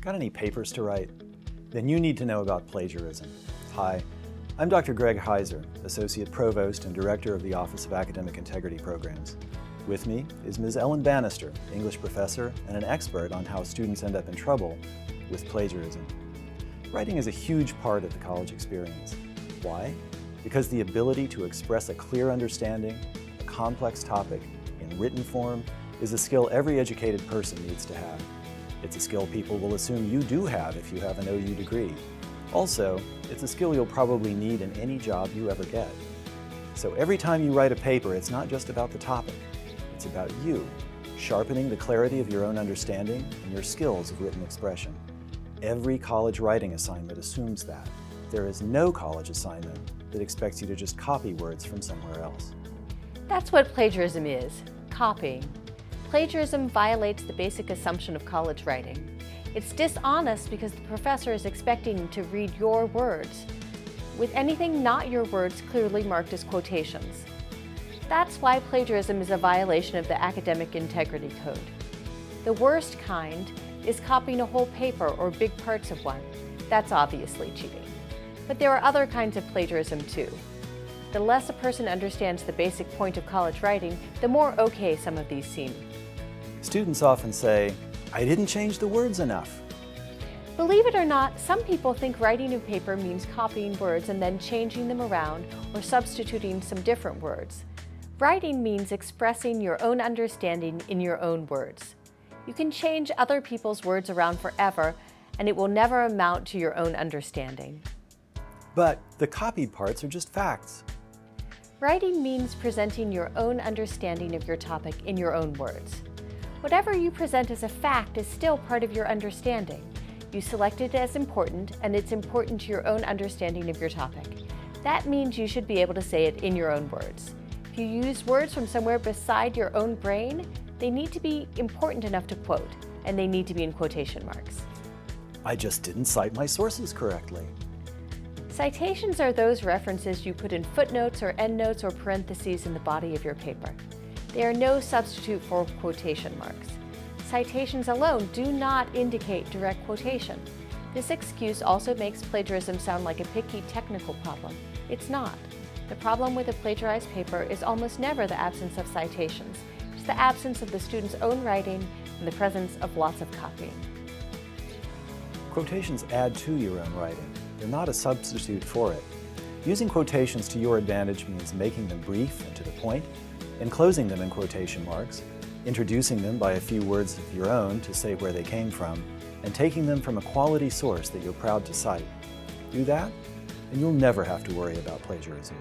Got any papers to write? Then you need to know about plagiarism. Hi, I'm Dr. Greg Heiser, Associate Provost and Director of the Office of Academic Integrity Programs. With me is Ms. Ellen Bannister, English professor and an expert on how students end up in trouble with plagiarism. Writing is a huge part of the college experience. Why? Because the ability to express a clear understanding, a complex topic, in written form is a skill every educated person needs to have. It's a skill people will assume you do have if you have an OU degree. Also, it's a skill you'll probably need in any job you ever get. So every time you write a paper, it's not just about the topic. It's about you, sharpening the clarity of your own understanding and your skills of written expression. Every college writing assignment assumes that. There is no college assignment that expects you to just copy words from somewhere else. That's what plagiarism is, copying. Plagiarism violates the basic assumption of college writing. It's dishonest because the professor is expecting to read your words, with anything not your words clearly marked as quotations. That's why plagiarism is a violation of the Academic Integrity Code. The worst kind is copying a whole paper or big parts of one. That's obviously cheating. But there are other kinds of plagiarism too. The less a person understands the basic point of college writing, the more okay some of these seem. Students often say, "I didn't change the words enough." Believe it or not, some people think writing a paper means copying words and then changing them around or substituting some different words. Writing means expressing your own understanding in your own words. You can change other people's words around forever, and it will never amount to your own understanding. But the copied parts are just facts. Writing means presenting your own understanding of your topic in your own words. Whatever you present as a fact is still part of your understanding. You select it as important, and it's important to your own understanding of your topic. That means you should be able to say it in your own words. If you use words from somewhere beside your own brain, they need to be important enough to quote, and they need to be in quotation marks. I just didn't cite my sources correctly. Citations are those references you put in footnotes or endnotes or parentheses in the body of your paper. They are no substitute for quotation marks. Citations alone do not indicate direct quotation. This excuse also makes plagiarism sound like a picky technical problem. It's not. The problem with a plagiarized paper is almost never the absence of citations. It's the absence of the student's own writing and the presence of lots of copying. Quotations add to your own writing. They're not a substitute for it. Using quotations to your advantage means making them brief and to the point, enclosing them in quotation marks, introducing them by a few words of your own to say where they came from, and taking them from a quality source that you're proud to cite. Do that, and you'll never have to worry about plagiarism.